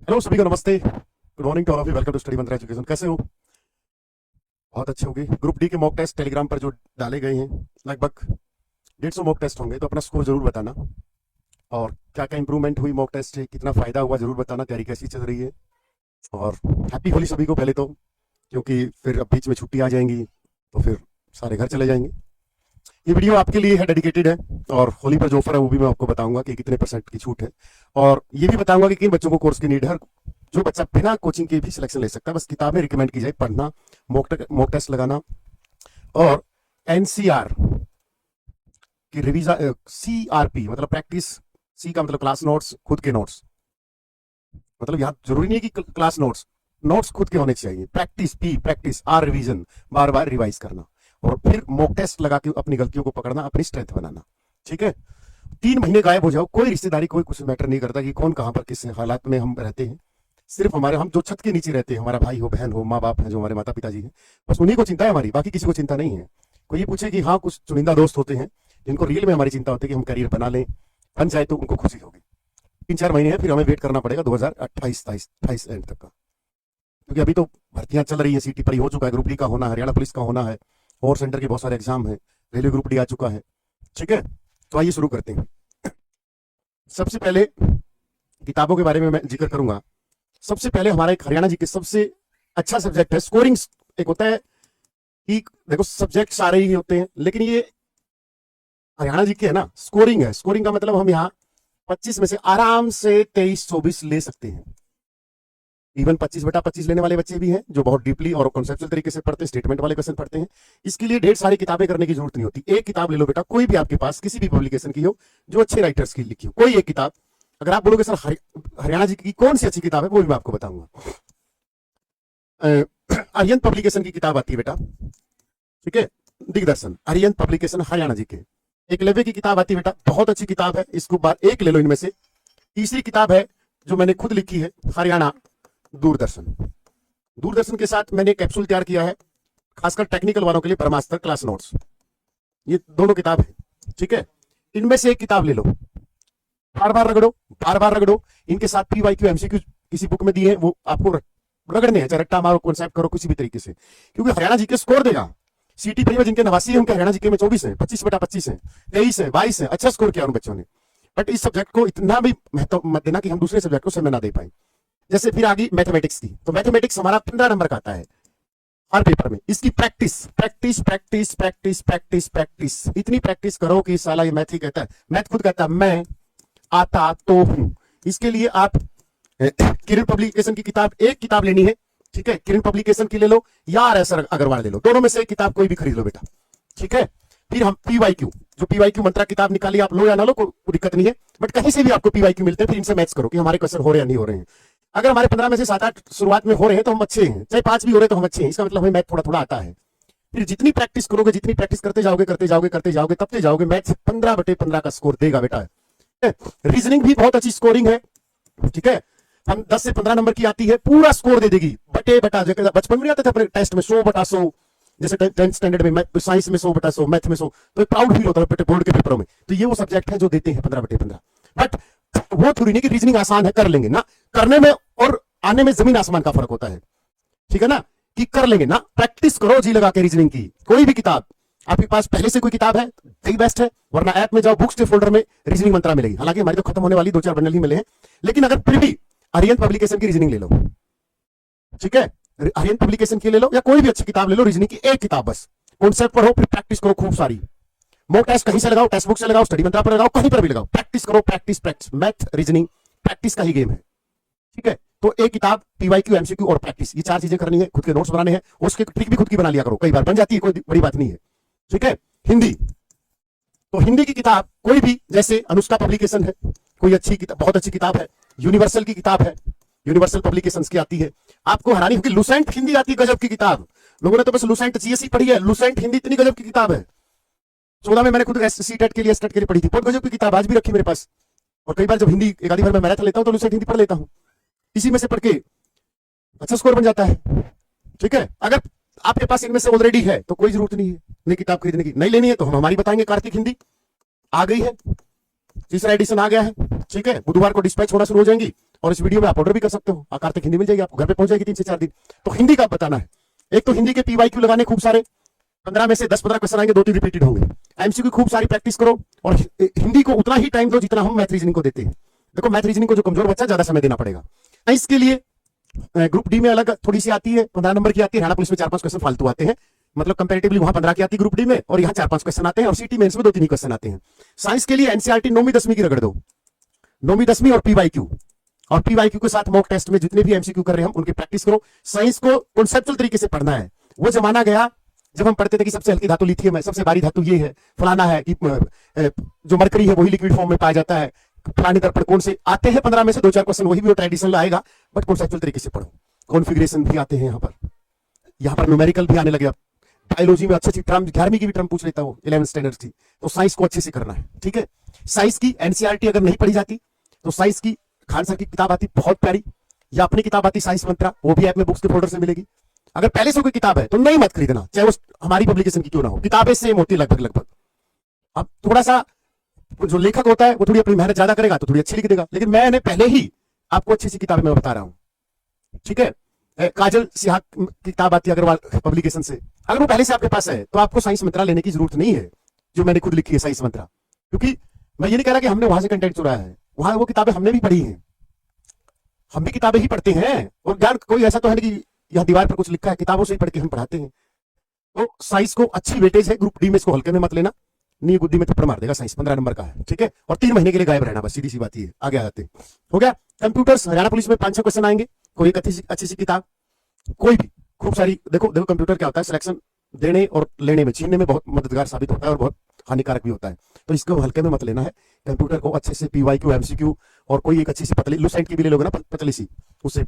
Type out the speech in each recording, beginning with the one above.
Hello सभी को नमस्ते, good morning to all of you. Welcome to Study Mantra Education. कैसे हो? बहुत अच्छे होंगे। ग्रुप डी के मॉक टेस्ट टेलीग्राम पर जो डाले गए हैं, लगभग 150 मॉक टेस्ट होंगे, तो अपना स्कोर जरूर बताना और क्या क्या इंप्रूवमेंट हुई मॉक टेस्ट से, कितना फायदा हुआ जरूर बताना, तैयारी कैसी चल रही है। और हैप्पी होली सभी को पहले तो, क्योंकि फिर अब बीच में छुट्टी आ जाएंगी तो फिर सारे घर चले जाएंगे। ये वीडियो आपके लिए है, डेडिकेटेड है। और होली पर जो ऑफर है वो भी मैं आपको बताऊंगा कि कितने % की छूट है, और ये भी बताऊंगा कि किन बच्चों को कोर्स की नीड है। जो बच्चा बिना कोचिंग के भी सिलेक्शन ले सकता है, बस किताबें रिकमेंड की जाए, पढ़ना, मॉक टेस्ट लगाना, और एनसीआर की रिवीजन, सीआरपी मतलब प्रैक्टिस, सी का मतलब क्लास नोट्स, खुद के नोट्स, मतलब यहाँ जरूरी नहीं है कि क्लास नोट्स, नोट्स खुद के होने चाहिए। Practice, P practice, R revision, बार बार रिवाइज करना, और फिर मॉक टेस्ट लगा के अपनी गलतियों को पकड़ना, अपनी स्ट्रेंथ बनाना। ठीक है? 3 महीने गायब हो जाओ, कोई रिश्तेदारी, कोई कुछ मैटर नहीं करता कि कौन कहां पर किस हालात में हम रहते हैं। सिर्फ हम जो छत के नीचे रहते हैं, हमारा भाई हो, बहन हो, माँ बाप है, जो हमारे माता पिताजी हैं, बस उन्हीं को चिंता है हमारी, बाकी किसी को चिंता नहीं है। कोई ये पूछे कि हाँ, कुछ चुनिंदा दोस्त होते हैं जिनको रियल में हमारी चिंता होती है कि हम करियर बना लें, बन जाए तो उनको खुशी होगी। 3-4 महीने हैं, फिर हमें वेट करना पड़ेगा 2028-28 एंड तक का, क्योंकि अभी तो भर्तियां चल रही है। सीटी पर हो चुका है, ग्रुप डी का होना है, हरियाणा पुलिस का होना है, और सेंटर के बहुत सारे एग्जाम है, रेलवे ग्रुप डी आ चुका है। ठीक है, तो आइए शुरू करते हैं। सबसे पहले किताबों के बारे में मैं जिक्र करूंगा। सबसे पहले हमारा एक हरियाणा जी के सबसे अच्छा सब्जेक्ट है स्कोरिंग। एक होता है कि देखो सब्जेक्ट सारे ही होते हैं, लेकिन ये हरियाणा जी के है ना, स्कोरिंग है। स्कोरिंग का मतलब हम यहाँ 25 में से आराम से 23-24 ले सकते हैं। इवन 25/25 लेने वाले बच्चे भी हैं जो बहुत डीपली और कॉन्सेप्चुअल तरीके से पढ़ते हैं, स्टेटमेंट वाले क्वेश्चन पढ़ते हैं। इसके लिए ढेर सारी किताबें करने की जरूरत नहीं होती। एक किताब ले लो बेटा, कोई भी आपके पास किसी भी पब्लिकेशन की हो, जो अच्छे राइटर्स की लिखी हो, कोई एक किताब। अगर आप बोलोगे सर हरियाणा जी की कौन सी अच्छी किताब है, वो भी मैं आपको बताऊंगा। आर्यन पब्लिकेशन की किताब आती है बेटा, ठीक है, दिग्दर्शन, आर्यन पब्लिकेशन हरियाणा जी के। एक लेवे की किताब आती है बेटा, बहुत अच्छी किताब है, इसको बार एक ले लो इनमें से। तीसरी किताब है जो मैंने खुद लिखी है, हरियाणा दूरदर्शन। दूरदर्शन के साथ मैंने कैप्सूल तैयार किया है, खासकर टेक्निकल वालों के लिए, ब्रह्मास्त्र क्लास नोट्स। ये दोनों किताब है, ठीक है। इनमें से एक किताब ले लो, बार बार रगड़ो, बार बार रगड़ो। इनके साथ PYQ MCQ किसी बुक में दिए हैं, वो आपको रगड़ने हैं, चाहे रट्टा मारो, कॉन्सेप्ट करो, किसी भी तरीके से, क्योंकि हरियाणा जी के स्कोर देगा। सीटी प्री में जिनके 89 है, उनके हरियाणा जी के में 24 है, 25/25 है, 23 है, 22 है। अच्छा स्कोर किया उन बच्चों ने। बट इस सब्जेक्ट को इतना भी महत्व मत देना कि हम दूसरे सब्जेक्ट को समय ना दे पाए। जैसे फिर आगे मैथमेटिक्स की, तो मैथमेटिक्स हमारा 15 नंबर का आता है हर पेपर में। इसकी practice practice practice practice practice practice, इतनी प्रैक्टिस करो कि साला ये मैथ ही कहता है, मैथ खुद कहता है मैं आता तो हूं। इसके लिए आप किरण पब्लिकेशन की किताब, एक किताब लेनी है, ठीक है, किरण पब्लिकेशन की ले लो या RS अग्रवाल ले लो, दोनों में से एक किताब कोई भी खरीद लो बेटा, ठीक है। फिर हम PYQ, जो PYQ मंत्रा किताब निकाली, आप लो या ना लो, कोई दिक्कत नहीं है, बट कहीं से भी आपको PYQ मिलते हैं, फिर इनसे मैच करो कि हमारे क्वेश्चन हो रहे हैं या नहीं हो रहे हैं। अगर हमारे 15 में से 7-8 शुरुआत में हो रहे हैं तो हम अच्छे हैं, चाहे 5 भी हो रहे तो हम अच्छे हैं, इसका मतलब हमें मैथ थोड़ा थोड़ा आता है। फिर जितनी प्रैक्टिस करोगे, जितनी प्रैक्टिस करते जाओगे करते जाओगे करते जाओगे, तब जाओगे मैथ 15/15 का स्कोर देगा बेटा। रीजनिंग भी बहुत अच्छी स्कोरिंग है, ठीक है, हम 10 से 15 नंबर की आती है, पूरा स्कोर दे देगी। बटे बटा, बचपन में आते थे अपने टेस्ट में 100/100, जैसे 10th स्टैंडर्ड में साइंस में 100/100, मैथ में 100, तो प्राउड फील होता है बोर्ड के पेपरों में। तो ये वो सब्जेक्ट है जो देते हैं 15/15। बट वो थोड़ी नहीं कि रीजनिंग आसान है, कर लेंगे ना, करने में और आने में जमीन आसमान का फर्क होता है, ठीक है ना, कि कर लेंगे ना। प्रैक्टिस करो जी लगा के रीजनिंग की। कोई भी किताब आपके पास पहले से कोई किताब है, दी बेस्ट है, वरना ऐप में जाओ, बुक्स के फोल्डर में रीजनिंग मंत्रा मिलेगी। हालांकि हमारी तो खत्म होने वाली, 2-4 बंडल ही मिले हैं, लेकिन अगर फिर भी आर्यन पब्लिकेशन की रीजनिंग ले लो, ठीक है, आर्यन पब्लिकेशन की ले लो, या कोई भी अच्छी किताब ले लो, रीजनिंग की एक किताब बस, कॉन्सेप्ट पढ़ो, फिर प्रैक्टिस करो खूब सारी। मॉक टेस्ट कहीं से लगाओ, टेक्स्ट बुक से लगाओ, स्टडी मंत्रा पर लगाओ, कहीं पर भी लगाओ, प्रैक्टिस करो, practice practice. Math reasoning practice का ही गेम है, ठीक है। तो एक किताब, PYQ MCQ और प्रैक्टिस, ये 4 चीजें करनी है। खुद के नोट्स बनाने हैं, उसके ट्रिक भी खुद की बना लिया करो, कई बार बन जाती है, कोई बड़ी बात नहीं है, ठीक है। हिंदी, तो हिंदी की किताब कोई भी, जैसे अनुष्का पब्लिकेशन है, कोई अच्छी किताब, बहुत अच्छी किताब है। यूनिवर्सल की किताब है, यूनिवर्सल पब्लिकेशंस की आती है। आपको हैरानी होगी, लुसेंट हिंदी आती है, गजब की किताब। लोगों ने तो बस लुसेंट GSE पढ़ी है, लुसेंट हिंदी इतनी गजब की किताब है। 14 में मैंने खुद CTET के लिए, STET के लिए पढ़ी थी, बहुत गजब की किताब, आज भी रखी मेरे पास। और कई बार जब हिंदी एक आधी बार मैं मैराथन लेता हूं तो लुसेंट हिंदी पढ़ लेता हूं, इसी में से पढ़ के अच्छा स्कोर बन जाता है, ठीक है। अगर आपके पास इनमें से ऑलरेडी है तो कोई जरूरत नहीं है नई किताब खरीदने की। नहीं लेनी है तो हम हमारी बताएंगे, कार्तिक हिंदी आ गई है, तीसरा एडिशन आ गया है, ठीक है, बुधवार को डिस्पैच होना शुरू हो जाएंगी, और इस वीडियो में आप ऑर्डर भी कर सकते हो। कार्तिक हिंदी मिल जाएगी, आपको घर पे पहुंच जाएगी 3 से 4 दिन। तो हिंदी का बताना है। एक तो हिंदी के पीवाईक्यू लगाने खूब सारे, 15 में से 10-15 क्वेश्चन आएंगे, 2-3 रिपीटेड होंगे। एमसीक्यू खूब सारी प्रैक्टिस करो और हिंदी को उतना ही टाइम दो जितना हम मैथ रीजनिंग को देते हैं। देखो मैथ रीजनिंग को जो कमजोर बच्चा ज्यादा समय देना पड़ेगा। इसके लिए ग्रुप डी में अलग थोड़ी सी आती है, 15 नंबर की आती है। हरियाणा पुलिस में 4-5 क्वेश्चन फालतू आते हैं, मतलब कंपैरेटिवली वहां 15 की आती है ग्रुप डी में, और यहाँ 4-5 क्वेश्चन आते हैं, और सीटी मेंस में 2-3 ही क्वेश्चन आते हैं। साइंस के लिए एनसीईआरटी 9वीं 10वीं की रगड़ दो, 9वीं 10वीं और पीवाईक्यू, और पीवाईक्यू के साथ मॉक टेस्ट में जितने भी एमसीक्यू कर रहे हैं हम उनकी प्रैक्टिस करो। साइंस को कॉन्सेप्चुअल तरीके से पढ़ना है। वो जमाना गया जब हम पढ़ते थे कि सबसे हल्की धातु लिथियम है, सबसे भारी धातु ये है, फलाना है कि जो मरकरी है वही लिक्विड फॉर्म में पाया जाता है, फलाने दर्पण कौन से आते हैं 15 में से 2-4 क्वेश्चन, वही भी ट्रेडिशनल आएगा, बट कॉन्सेप्चुअल तरीके से पढ़ो। कॉन्फिगरेशन भी आते हैं यहाँ पर न्यूमेरिकल भी आने लगे। बायोलॉजी में अच्छी टर्म, 11वीं की भी टर्म पूछ लेता हूँ, 11th स्टैंडर्ड की। तो साइंस को अच्छे से करना है, ठीक है। साइंस की एनसीईआरटी अगर नहीं पढ़ी जाती तो साइंस की खान सर की किताब आती बहुत प्यारी, या अपनी किताब आती साइंस मंत्रा, वो भी ऐप में बुक्स के फोल्डर से मिलेगी। अगर पहले से कोई किताब है तो नहीं मत खरीदना, चाहे वो हमारी पब्लिकेशन की क्यों ना हो। किताबें सेम होती है लगभग। अब थोड़ा सा जो लेखक होता है वो थोड़ी अपनी मेहनत ज्यादा करेगा तो थोड़ी अच्छी लिख देगा, लेकिन मैंने पहले ही आपको अच्छी सी किताबें मैं बता रहा हूं, ठीक है। काजल सिहा की किताब आती है अग्रवाल पब्लिकेशन से, अगर वो पहले से आपके पास है तो आपको साइंस मंत्रा लेने की जरूरत नहीं है, जो मैंने खुद लिखी है साइंस मंत्रा। क्योंकि मैं ये नहीं कह रहा कि हमने वहां से कंटेंट चुराया है, वहां वो किताबें हमने भी पढ़ी हैं, हम भी किताबें ही पढ़ते हैं। और ज्ञान कोई ऐसा तो है नहीं कि यह दीवार पर कुछ लिखा है, किताबों से ही पढ़ के हम पढ़ाते हैं। तो साइंस को अच्छी वेटेज है, ग्रुप डी में इसको हल्के में मत लेना, नी बुद्धि में थप्पड़ मार देगा। साइंस 15 नंबर का है, ठीक है। और 3 महीने के लिए गायब रहना, बस सीधी सी बात है। आगे आ जाते हैं, हो गया। कंप्यूटर्स, हरियाणा पुलिस में 5-6 क्वेश्चन आएंगे, कोई एक अच्छी सी किताब, कोई भी खूब सारी। देखो कंप्यूटर क्या होता है, सिलेक्शन देने और लेने में, छीनने में बहुत मददगार साबित होता है और बहुत हानिकारक भी होता है। तो इसको हल्के में मत लेना है। कंप्यूटर को अच्छे से पीवाईक्यू, एमसीक्यू और कोई एक अच्छी सी पतली लुसेंट की भी ले लोगे ना, पतली सी, उससे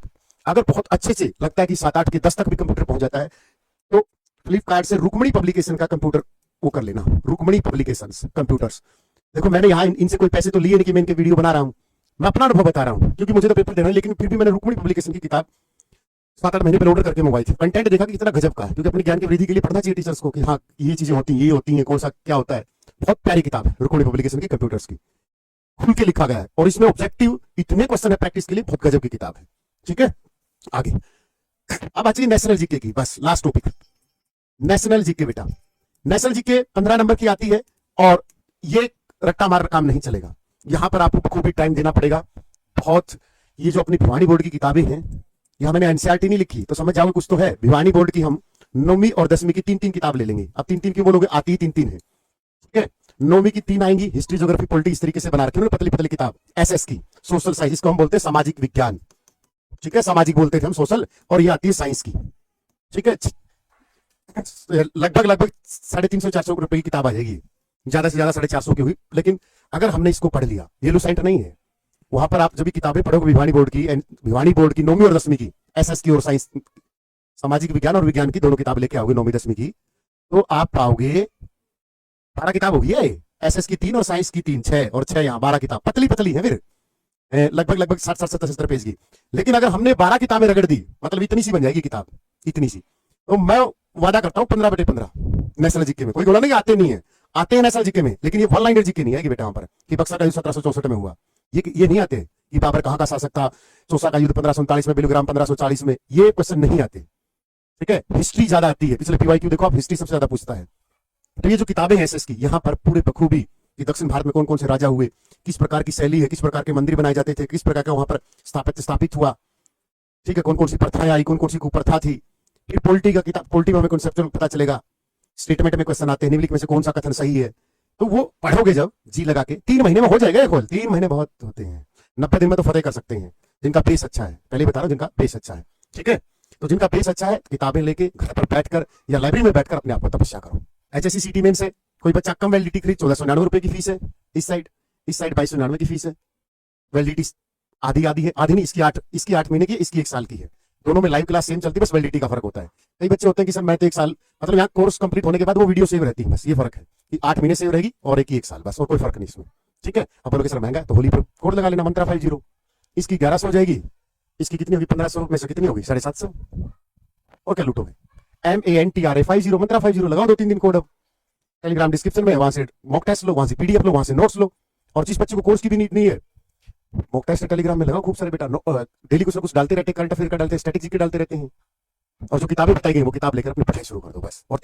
अगर बहुत अच्छे से लगता है कि 7-8 के 10 तक भी कंप्यूटर पहुंच जाता है तो फ्लिपकार्ट से रुक्मणी पब्लिकेशन का कंप्यूटर वो कर लेना, रुक्मणी पब्लिकेशंस कंप्यूटर्स। देखो मैंने यहाँ इनसे कोई पैसे तो लिए नहीं कि मैं इनके वीडियो बना रहा हूँ, मैं अपना अनुभव बता रहा हूँ, क्योंकि मुझे तो पेपर देना है। लेकिन फिर भी मैंने रुक्मणी पब्लिकेशन की किताब 7-8 महीने पहले ऑर्डर करके मंगवाई थी। कंटेंट देखा कि कितना गजब का है, क्योंकि अपने ज्ञान की वृद्धि के लिए पढ़ना चाहिए टीचर्स को कि हाँ ये चीजें होती हैं, ये होती हैं, कौन सा क्या होता है। बहुत प्यारी किताब है रुक्मणी पब्लिकेशन की कंप्यूटर्स की, खुल के लिखा गया है, और इसमें ऑब्जेक्टिव इतने क्वेश्चन है प्रैक्टिस के लिए, बहुत गजब की किताब है, ठीक है। आगे अब आ जाइए नेशनल जीके की, बस लास्ट टॉपिक नेशनल जीके। बेटा नेशनल जीके 15 नंबर की आती है, और ये रट्टा मार काम नहीं चलेगा, यहां पर आपको खूब टाइम देना पड़ेगा बहुत। ये जो अपनी भिवानी बोर्ड की किताबें हैं, यहां मैंने एनसीईआरटी नहीं लिखी तो समझ जाओगे कुछ तो है। भिवानी बोर्ड की हम 9वीं और 10वीं की 3-3 किताब ले लेंगे। अब 3-3 की बोलोगे, आती ही 3-3 है, ठीक है। 9वीं की 3 आएंगी, हिस्ट्री, ज्योग्राफी, पॉलिटी, इस तरीके से बना रखे पतली पतली किताब। एसएस की सोशल साइंस, इसको हम बोलते हैं सामाजिक विज्ञान, ठीक है। सामाजिक बोलते थे हम, सोशल, और ये आती है साइंस की, ठीक है। लगभग 350-400 रुपए की किताब आ जाएगी, ज्यादा से ज्यादा 450 की हुई। लेकिन अगर हमने इसको पढ़ लिया, ये लुसेंट नहीं है। वहां पर आप जब भी किताबें पढ़ोगे भिवानी बोर्ड की 9वीं और 10वीं की, एसएस की और साइंस, सामाजिक विज्ञान और विज्ञान की दोनों किताबें लेके आओगे 9वीं 10वीं की, तो आप पाओगे 12 किताब होगी है। एसएस की 3 और साइंस की 3, 6 और 6 यहाँ 12 किताब, पतली पतली है फिर, लगभग 60-70 पेज की। लेकिन अगर हमने 12 किताबें रगड़ दी, मतलब इतनी सी बन जाएगी किताब, इतनी सी। तो मैं वादा करता हूँ 15/15 नेशनल जीके में। कोई बोला नहीं आते नहीं है, आते हैं नेशनल जीके में, लेकिन ये वन लाइनर जीके नहीं है कि बेटा वहां पर कि बक्सर का युद्ध 1764 में हुआ, ये नहीं आते कि बाबर कहां का शासक था, चौसा का युद्ध 1539 में, बिलग्राम 1540 में, ये क्वेश्चन नहीं आते, ठीक है। हिस्ट्री ज्यादा आती है, पिछले पीवाईक्यू देखो आप, हिस्ट्री सबसे ज्यादा पूछता है। तो ये जो किताबें हैं एसएस की, यहाँ पर पूरे बखूबी कि दक्षिण भारत में कौन कौन से राजा हुए, किस प्रकार की शैली है, किस प्रकार के मंदिर बनाए जाते थे, किस प्रकार का वहां पर स्थापित हुआ, ठीक है। कौन कौन सी प्रथाएं आई, कौन कौन सी कुप्रथा थी। फिर पॉलिटी का किताब, पॉलिटी में हमें कॉन्सेप्चुअल पता चलेगा, स्टेटमेंट में क्वेश्चन आते हैं, निम्नलिखित में से कौन सा कथन सही है। तो वो पढ़ोगे जब जी लगा के, 3 महीने में हो जाएगा ये खोल। 3 महीने बहुत होते हैं, 90 दिन में तो फतेह कर सकते हैं जिनका पेस अच्छा है। पहले बता रहा हूं, जिनका पेस अच्छा है, ठीक है। तो जिनका पेस अच्छा है, किताबें लेके घर पर बैठकर या लाइब्रेरी में बैठकर अपने आप को तपस्या करो। एचएससी सीटी मेन से कोई बच्चा कम वैलिडिटी खरीद, 1499 रुपए की फीस है। इस साइड 2299 की फीस है। वैलिडिटी आधी है, आधी नहीं, इसकी 8 महीने की, इसकी 1 साल की है। दोनों में लाइव क्लास सेम चलती है, बस वैलिडिटी का फर्क होता है। कई बच्चे होते हैं कि सर मैं तो 1 साल, मतलब यहाँ कोर्स कंप्लीट होने के बाद वो वीडियो सेव रहती है, बस ये फर्क है कि 8 महीने सेव रहेगी और एक 1 साल, बस, और कोई फर्क नहीं इसमें, ठीक है। अब बोलोगे सर महंगा है, तो होली पर कोड लगा लेना मंत्रा 50, इसकी 1100 हो जाएगी, इसकी कितनी होगी, 1500 में से कितनी होगी, 750, और क्या लूटोगे। MANTRA 50 मंत्रा 50 लगाओ 2-3 दिन कोड। अब टेलीग्राम डिस्क्रिप्शन में, वहां से मॉक टेस्ट लो, वहां से PDF लो, वहां से नोट्स लो। और जिस बच्चे को कोर्स की भी नीड नहीं है, मॉक टेस्ट टेलीग्राम में लगा खूब सारे बेटा, डेली कुछ ना कुछ डालते रहते, करंट अफेयर का डालते हैं, स्ट्रेटेजी के डालते रहते हैं, और जो किताबें बताई गई वो किताब लेकर अपनी पढ़ाई शुरू कर दो बस। और